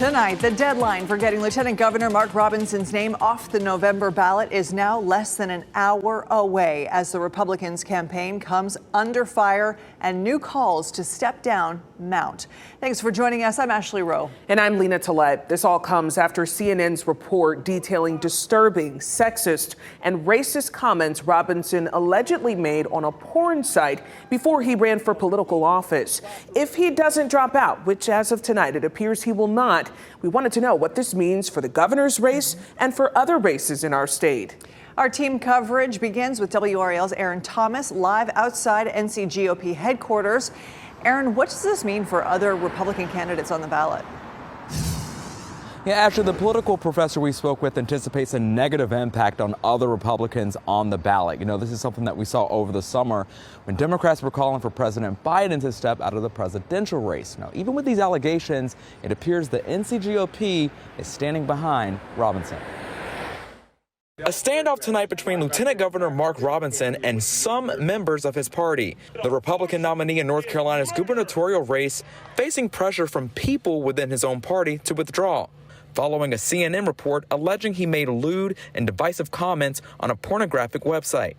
Tonight, the deadline for getting Lieutenant Governor Mark Robinson's name off the November ballot is now less than an hour away as the Republicans' campaign comes under fire and new calls to step down mount. Thanks for joining us. I'm Ashley Rowe. And I'm Lena Tillett. This all comes after CNN's report detailing disturbing, sexist, and racist comments Robinson allegedly made on a porn site before he ran for political office. If he doesn't drop out, which as of tonight it appears he will not, we wanted to know what this means for the governor's race and for other races in our state. Our team coverage begins with WRAL's Aaron Thomas live outside NC GOP headquarters. Aaron, what does this mean for other Republican candidates on the ballot? Yeah, Ashley, the political professor we spoke with anticipates a negative impact on other Republicans on the ballot. You know, this is something that we saw over the summer when Democrats were calling for President Biden to step out of the presidential race. Now, even with these allegations, it appears the NC GOP is standing behind Robinson. A standoff tonight between Lieutenant Governor Mark Robinson and some members of his party. The Republican nominee in North Carolina's gubernatorial race facing pressure from people within his own party to withdraw, following a CNN report alleging he made lewd and divisive comments on a pornographic website.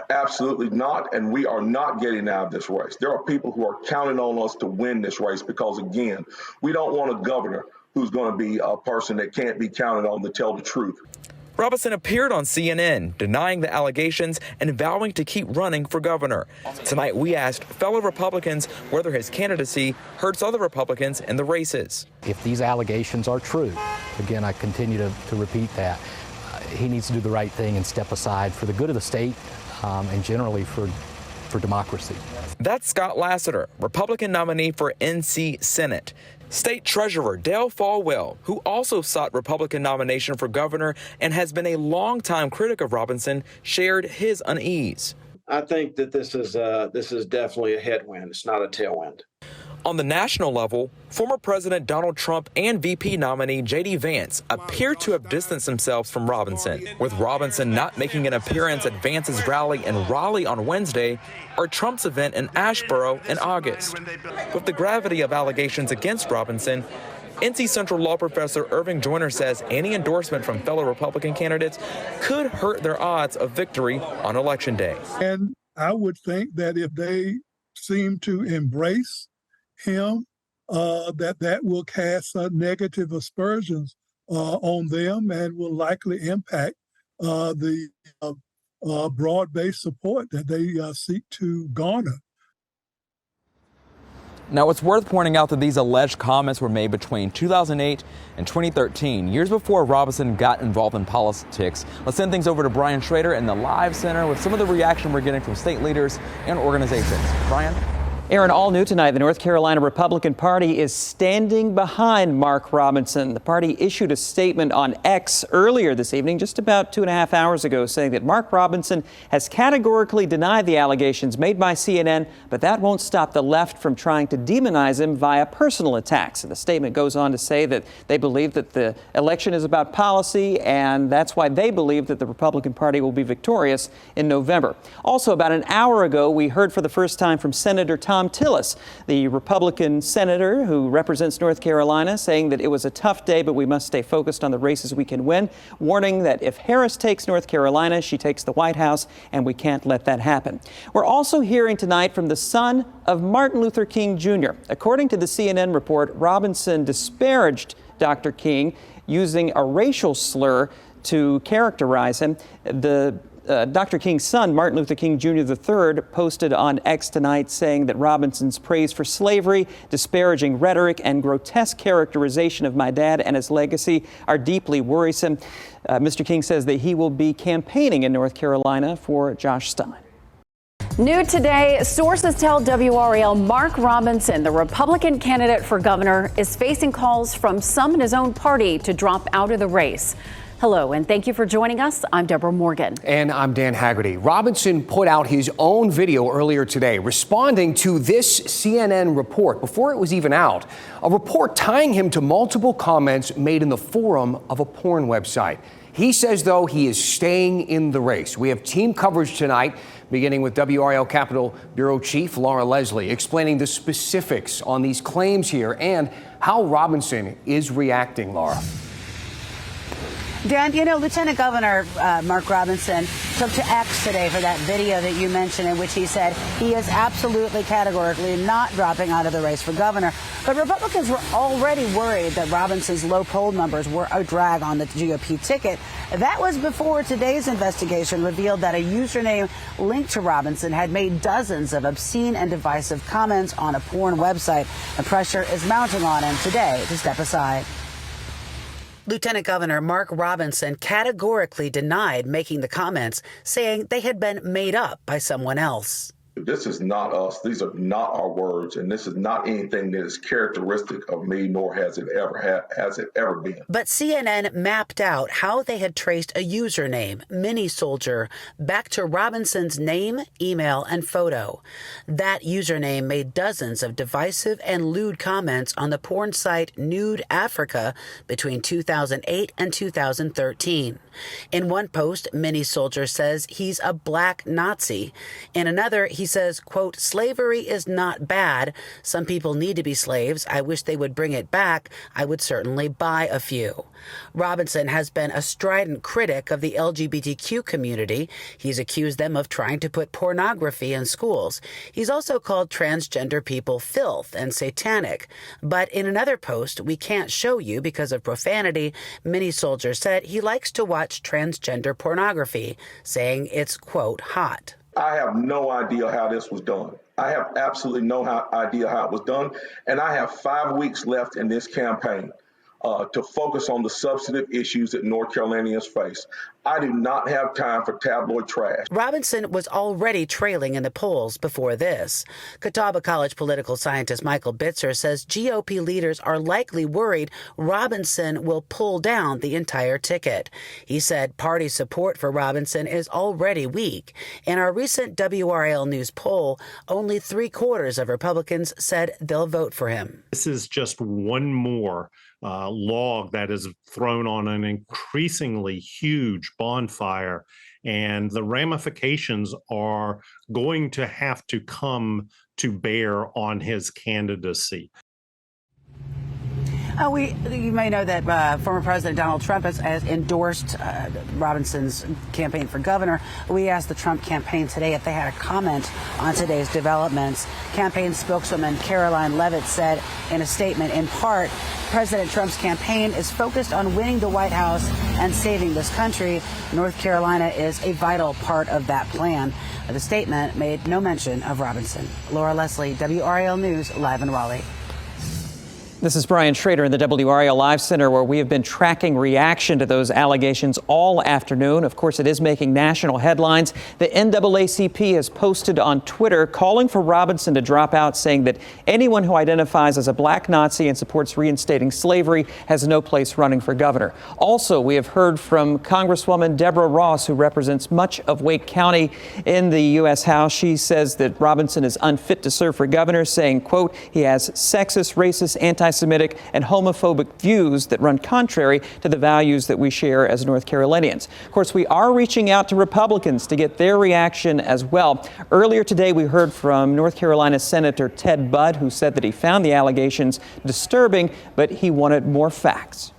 Absolutely not, and we are not getting out of this race. There are people who are counting on us to win this race because, again, we don't want a governor who's going to be a person that can't be counted on to tell the truth. Robinson appeared on CNN, denying the allegations and vowing to keep running for governor. Tonight, we asked fellow Republicans whether his candidacy hurts other Republicans in the races. If these allegations are true, again, I continue to repeat that, he needs to do the right thing and step aside for the good of the state and generally for democracy. That's Scott Lassiter, Republican nominee for NC Senate. State Treasurer Dale Falwell, who also sought Republican nomination for governor and has been a longtime critic of Robinson, shared his unease. I think that this is definitely a headwind. It's not a tailwind. On the national level, former President Donald Trump and VP nominee J.D. Vance appear to have distanced themselves from Robinson, with Robinson not making an appearance at Vance's rally in Raleigh on Wednesday or Trump's event in Asheboro in August. With the gravity of allegations against Robinson, NC Central law professor Irving Joyner says any endorsement from fellow Republican candidates could hurt their odds of victory on Election Day. And I would think that if they seem to embrace him, that will cast negative aspersions on them and will likely impact the broad-based support that they seek to garner. Now, it's worth pointing out that these alleged comments were made between 2008 and 2013, years before Robinson got involved in politics. Let's send things over to Brian Schrader in the Live Center with some of the reaction we're getting from state leaders and organizations. Brian? Aaron, all new tonight, the North Carolina Republican Party is standing behind Mark Robinson. The party issued a statement on X earlier this evening, just about 2.5 hours ago, saying that Mark Robinson has categorically denied the allegations made by CNN, but that won't stop the left from trying to demonize him via personal attacks. And the statement goes on to say that they believe that the election is about policy, and that's why they believe that the Republican Party will be victorious in November. Also, about an hour ago, we heard for the first time from Senator Tom Tillis, the Republican senator who represents North Carolina, saying that it was a tough day, but we must stay focused on the races we can win, warning that if Harris takes North Carolina, she takes the White House, and we can't let that happen. We're also hearing tonight from the son of Martin Luther King Jr. According to the CNN report, Robinson disparaged Dr. King using a racial slur to characterize him. Dr. King's son, Martin Luther King Jr. III, posted on X tonight saying that Robinson's praise for slavery, disparaging rhetoric, and grotesque characterization of my dad and his legacy are deeply worrisome. Mr. King says that he will be campaigning in North Carolina for Josh Stein. New today, sources tell WRAL Mark Robinson, the Republican candidate for governor, is facing calls from some in his own party to drop out of the race. Hello, and thank you for joining us. I'm Deborah Morgan. And I'm Dan Haggerty. Robinson put out his own video earlier today responding to this CNN report before it was even out, a report tying him to multiple comments made in the forum of a porn website. He says, though, he is staying in the race. We have team coverage tonight beginning with WRAL Capitol Bureau Chief Laura Leslie, explaining the specifics on these claims here and how Robinson is reacting. Laura. Dan, you know, Lieutenant Governor Mark Robinson took to X today for that video that you mentioned in which he said he is absolutely categorically not dropping out of the race for governor. But Republicans were already worried that Robinson's low poll numbers were a drag on the GOP ticket. That was before today's investigation revealed that a username linked to Robinson had made dozens of obscene and divisive comments on a porn website. The pressure is mounting on him today to step aside. Lieutenant Governor Mark Robinson categorically denied making the comments, saying they had been made up by someone else. This is not us. These are not our words, and this is not anything that is characteristic of me, nor has it ever been. But CNN mapped out how they had traced a username, Mini Soldier, back to Robinson's name, email, and photo. That username made dozens of divisive and lewd comments on the porn site Nude Africa between 2008 and 2013. In one post, Mini Soldier says he's a black Nazi. In another, he says, quote, slavery is not bad. Some people need to be slaves. I wish they would bring it back. I would certainly buy a few. Robinson has been a strident critic of the LGBTQ community. He's accused them of trying to put pornography in schools. He's also called transgender people filth and satanic. But in another post, we can't show you because of profanity, Mini Soldier said he likes to watch transgender pornography, saying it's, quote, hot. I have no idea how this was done. I have absolutely no idea how it was done. And I have 5 weeks left in this campaign to focus on the substantive issues that North Carolinians face. I do not have time for tabloid trash. Robinson was already trailing in the polls before this. Catawba College political scientist Michael Bitzer says GOP leaders are likely worried Robinson will pull down the entire ticket. He said party support for Robinson is already weak. In our recent WRAL News poll, only 3/4 of Republicans said they'll vote for him. This is just one more log that is thrown on an increasingly huge bonfire, and the ramifications are going to have to come to bear on his candidacy. You may know that former President Donald Trump has endorsed Robinson's campaign for governor. We asked the Trump campaign today if they had a comment on today's developments. Campaign spokeswoman Caroline Levitt said in a statement, in part, President Trump's campaign is focused on winning the White House and saving this country. North Carolina is a vital part of that plan. The statement made no mention of Robinson. Laura Leslie, WRAL News, live in Raleigh. This is Brian Schrader in the WRAL Live Center, where we have been tracking reaction to those allegations all afternoon. Of course, it is making national headlines. The NAACP has posted on Twitter calling for Robinson to drop out, saying that anyone who identifies as a black Nazi and supports reinstating slavery has no place running for governor. Also, we have heard from Congresswoman Deborah Ross, who represents much of Wake County in the U.S. House. She says that Robinson is unfit to serve for governor, saying, quote, he has sexist, racist, anti-Semitic and homophobic views that run contrary to the values that we share as North Carolinians. Of course, we are reaching out to Republicans to get their reaction as well. Earlier today, we heard from North Carolina Senator Ted Budd, who said that he found the allegations disturbing, but he wanted more facts.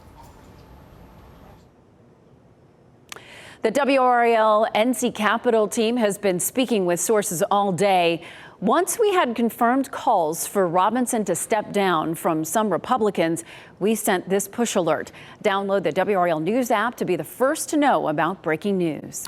The WRAL NC Capitol team has been speaking with sources all day. Once we had confirmed calls for Robinson to step down from some Republicans, we sent this push alert. Download the WRAL News app to be the first to know about breaking news.